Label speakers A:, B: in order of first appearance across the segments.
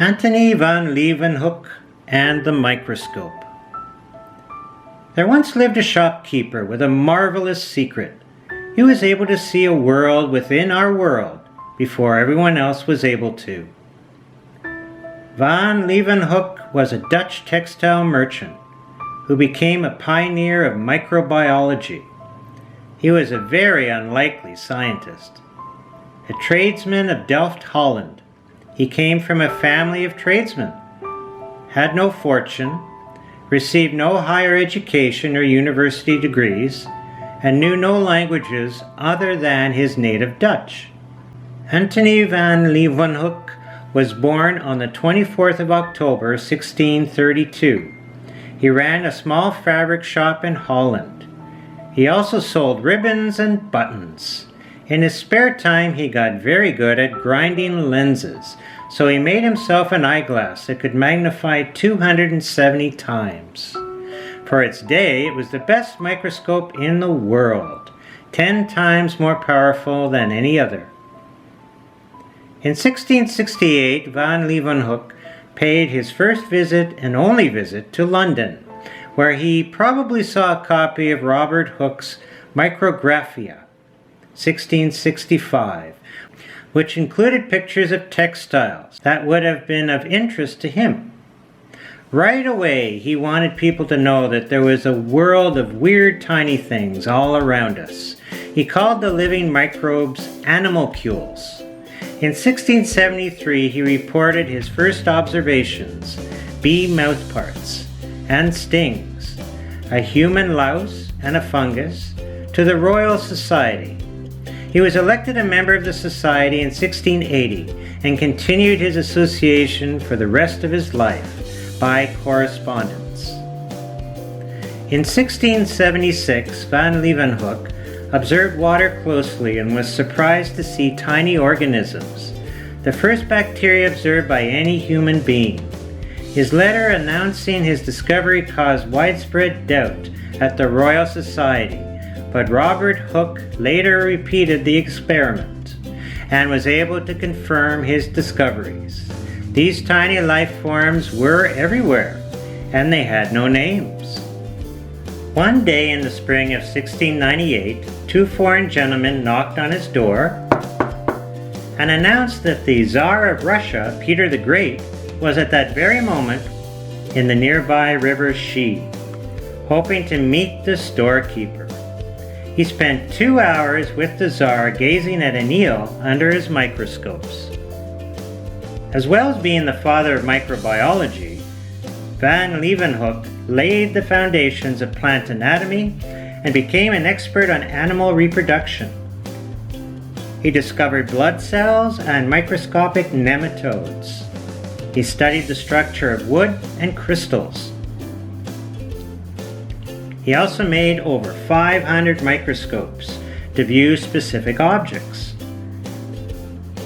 A: Antonie van Leeuwenhoek and the Microscope. There once lived a shopkeeper with a marvelous secret. He was able to see a world within our world before everyone else was able to. Van Leeuwenhoek was a Dutch textile merchant who became a pioneer of microbiology. He was a very unlikely scientist. A tradesman of Delft, Holland. He came from a family of tradesmen, had no fortune, received no higher education or university degrees, and knew no languages other than his native Dutch. Antonie van Leeuwenhoek was born on the 24th of October, 1632. He ran a small fabric shop in Holland. He also sold ribbons and buttons. In his spare time, he got very good at grinding lenses, so he made himself an eyeglass that could magnify 270 times. For its day, it was the best microscope in the world, 10 times more powerful than any other. In 1668, van Leeuwenhoek paid his first visit and only visit to London, where he probably saw a copy of Robert Hooke's Micrographia, 1665, which included pictures of textiles that would have been of interest to him. Right away, he wanted people to know that there was a world of weird tiny things all around us. He called the living microbes animalcules. In 1673, he reported his first observations, bee mouthparts and stings, a human louse and a fungus, to the Royal Society. He was elected a member of the Society in 1680 and continued his association for the rest of his life by correspondence. In 1676, van Leeuwenhoek observed water closely and was surprised to see tiny organisms, the first bacteria observed by any human being. His letter announcing his discovery caused widespread doubt at the Royal Society, but Robert Hooke later repeated the experiment and was able to confirm his discoveries. These tiny life forms were everywhere, and they had no names. One day in the spring of 1698, two foreign gentlemen knocked on his door and announced that the Tsar of Russia, Peter the Great, was at that very moment in the nearby river Shi, hoping to meet the storekeeper. He spent 2 hours with the Tsar gazing at an eel under his microscopes. As well as being the father of microbiology, van Leeuwenhoek laid the foundations of plant anatomy and became an expert on animal reproduction. He discovered blood cells and microscopic nematodes. He studied the structure of wood and crystals. He also made over 500 microscopes to view specific objects.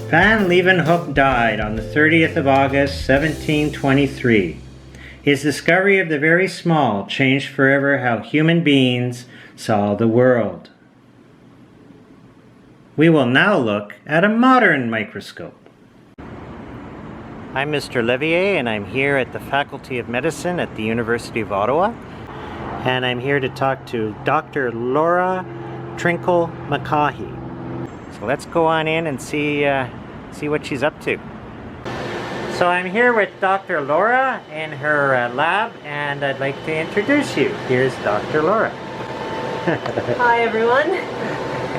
A: Van Leeuwenhoek died on the 30th of August, 1723. His discovery of the very small changed forever how human beings saw the world. We will now look at a modern microscope. I'm Mr. Levier, and I'm here at the Faculty of Medicine at the University of Ottawa. And I'm here to talk to Dr. Laura Trinkle-Mulcahy. So let's go on in and see what she's up to. So I'm here with Dr. Laura in her lab, and I'd like to introduce you. Here's Dr. Laura.
B: Hi everyone.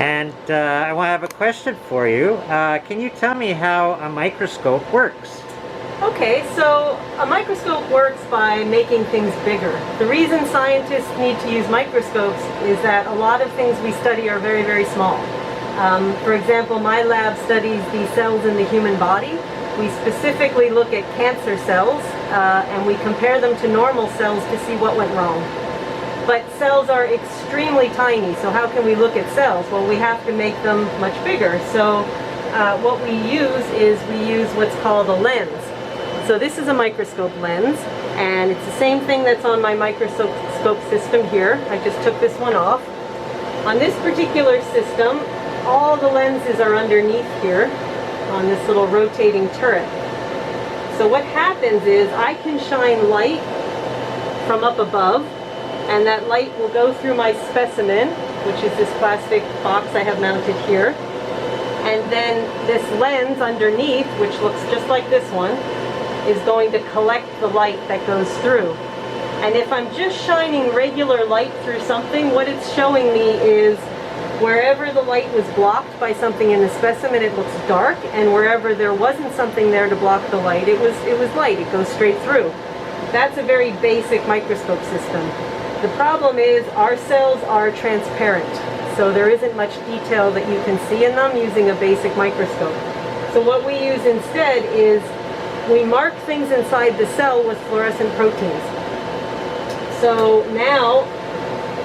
A: And I have a question for you. Can you tell me how a microscope works?
B: Okay, so a microscope works by making things bigger. The reason scientists need to use microscopes is that a lot of things we study are very, very small. For example, my lab studies the cells in the human body. We specifically look at cancer cells and we compare them to normal cells to see what went wrong. But cells are extremely tiny, so how can we look at cells? Well, we have to make them much bigger. So what we use what's called a lens. So this is a microscope lens, and it's the same thing that's on my microscope system here. I just took this one off. On this particular system, all the lenses are underneath here on this little rotating turret. So what happens is I can shine light from up above, and that light will go through my specimen, which is this plastic box I have mounted here. And then this lens underneath, which looks just like this one, is going to collect the light that goes through. And if I'm just shining regular light through something, what it's showing me is wherever the light was blocked by something in the specimen, it looks dark, and wherever there wasn't something there to block the light, it was light. It goes straight through. That's a very basic microscope system. The problem is our cells are transparent, so there isn't much detail that you can see in them using a basic microscope. So what we use instead is we mark things inside the cell with fluorescent proteins. So now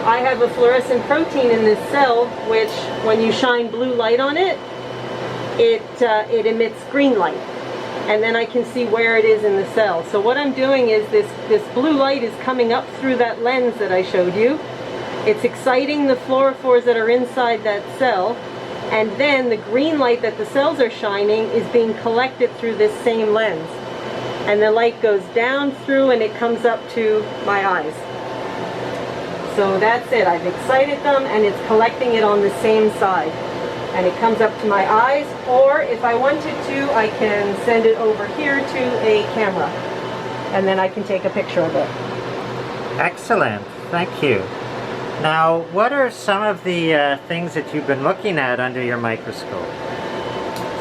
B: I have a fluorescent protein in this cell, which when you shine blue light on it, it emits green light. And then I can see where it is in the cell. So what I'm doing is this blue light is coming up through that lens that I showed you. It's exciting the fluorophores that are inside that cell, and then the green light that the cells are shining is being collected through this same lens. And the light goes down through and it comes up to my eyes. So that's it. I've excited them and it's collecting it on the same side. And it comes up to my eyes, or if I wanted to, I can send it over here to a camera. And then I can take a picture of it.
A: Excellent. Thank you. Now, what are some of the things that you've been looking at under your microscope?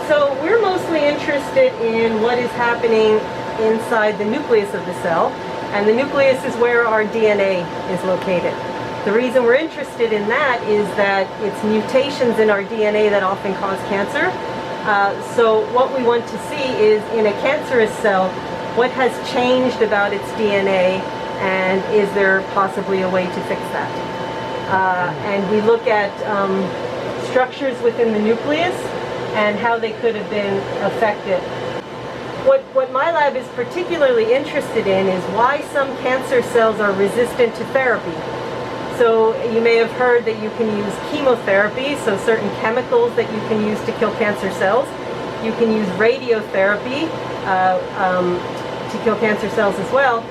B: So we're mostly interested in what is happening inside the nucleus of the cell, and the nucleus is where our DNA is located. The reason we're interested in that is that it's mutations in our DNA that often cause cancer. So what we want to see is in a cancerous cell, what has changed about its DNA, and is there possibly a way to fix that? And we look at structures within the nucleus and how they could have been affected. What my lab is particularly interested in is why some cancer cells are resistant to therapy. So you may have heard that you can use chemotherapy, so certain chemicals that you can use to kill cancer cells. You can use radiotherapy to kill cancer cells as well.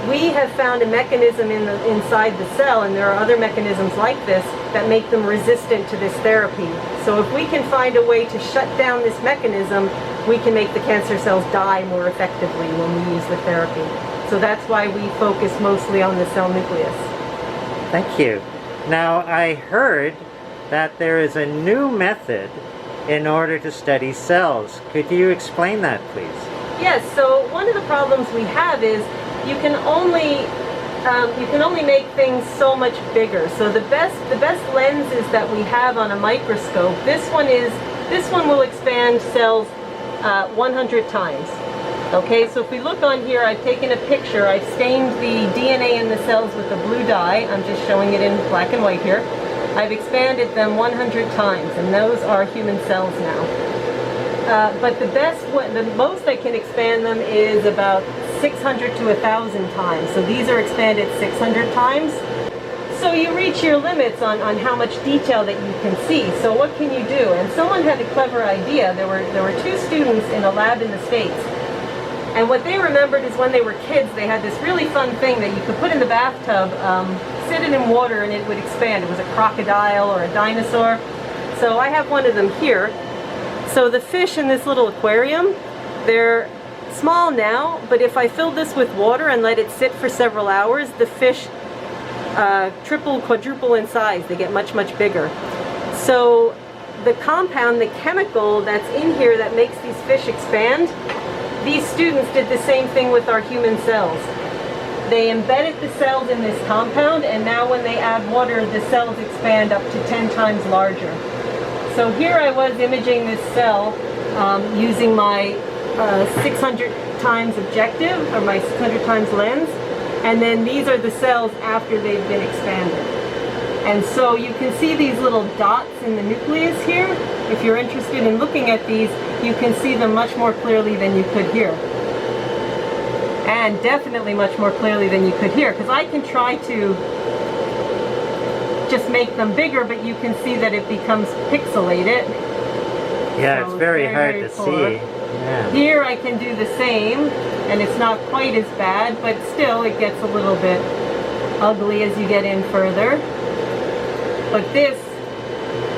B: We have found a mechanism inside the cell, and there are other mechanisms like this that make them resistant to this therapy. So if we can find a way to shut down this mechanism, we can make the cancer cells die more effectively when we use the therapy. So that's why we focus mostly on the cell nucleus.
A: Thank you. Now, I heard that there is a new method in order to study cells. Could you explain that, please?
B: Yes, so one of the problems we have is you can only make things so much bigger. So the best lenses that we have on a microscope, this one will expand cells 100 times. Okay, so if we look on here, I've taken a picture. I've stained the DNA in the cells with a blue dye. I'm just showing it in black and white here. I've expanded them 100 times, and those are human cells now. But the most I can expand them is about 600 to 1,000 times. So these are expanded 600 times. So you reach your limits on how much detail that you can see. So what can you do? And someone had a clever idea. There were two students in a lab in the States. And what they remembered is when they were kids, they had this really fun thing that you could put in the bathtub, sit it in water, and it would expand. It was a crocodile or a dinosaur. So I have one of them here. So the fish in this little aquarium, they're small now, but if I fill this with water and let it sit for several hours, the fish triple, quadruple in size. They get much, much bigger. So the compound, the chemical that's in here that makes these fish expand, these students did the same thing with our human cells. They embedded the cells in this compound, and now when they add water, the cells expand up to 10 times larger. So here I was imaging this cell using my 600 times objective, or my 600 times lens, and then these are the cells after they've been expanded. And so you can see these little dots in the nucleus here. If you're interested in looking at these, you can see them much more clearly than you could here. And definitely much more clearly than you could here, because I can try to just make them bigger, but you can see that it becomes pixelated.
A: Yeah,
B: So
A: it's very hard to
B: poor.
A: see. Yeah.
B: Here I can do the same, and it's not quite as bad, but still it gets a little bit ugly as you get in further. But this,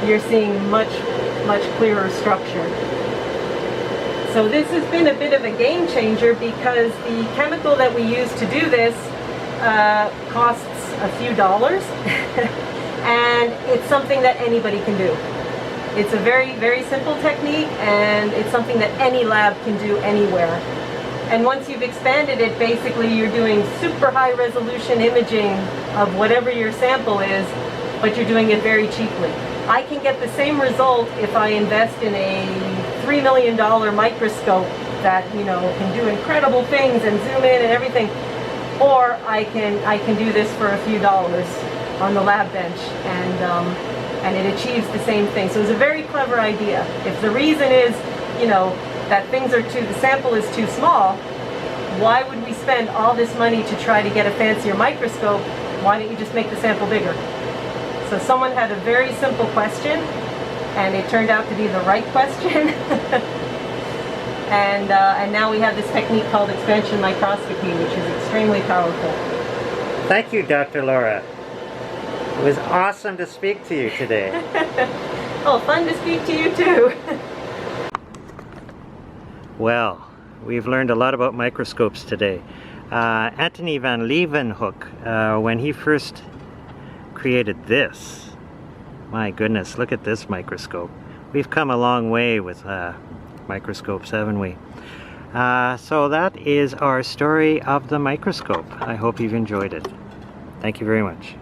B: you're seeing much clearer structure. So this has been a bit of a game changer because the chemical that we use to do this costs a few dollars and it's something that anybody can do. It's a very simple technique, and it's something that any lab can do anywhere. And once you've expanded it, basically you're doing super high resolution imaging of whatever your sample is, but you're doing it very cheaply. I can get the same result if I invest in a $3 million microscope that, you know, can do incredible things and zoom in and everything, or I can do this for a few dollars on the lab bench, and it achieves the same thing. So it's a very clever idea. If the reason is, you know, that the sample is too small, why would we spend all this money to try to get a fancier microscope? Why don't you just make the sample bigger? So someone had a very simple question, and it turned out to be the right question. and now we have this technique called expansion microscopy, which is extremely powerful.
A: Thank you, Dr. Laura. It was awesome to speak to you today.
B: Oh, fun to speak to you too.
A: Well, we've learned a lot about microscopes today. Antonie van Leeuwenhoek, when he first created this, my goodness, look at this microscope. We've come a long way with microscopes, haven't we? So that is our story of the microscope. I hope you've enjoyed it. Thank you very much.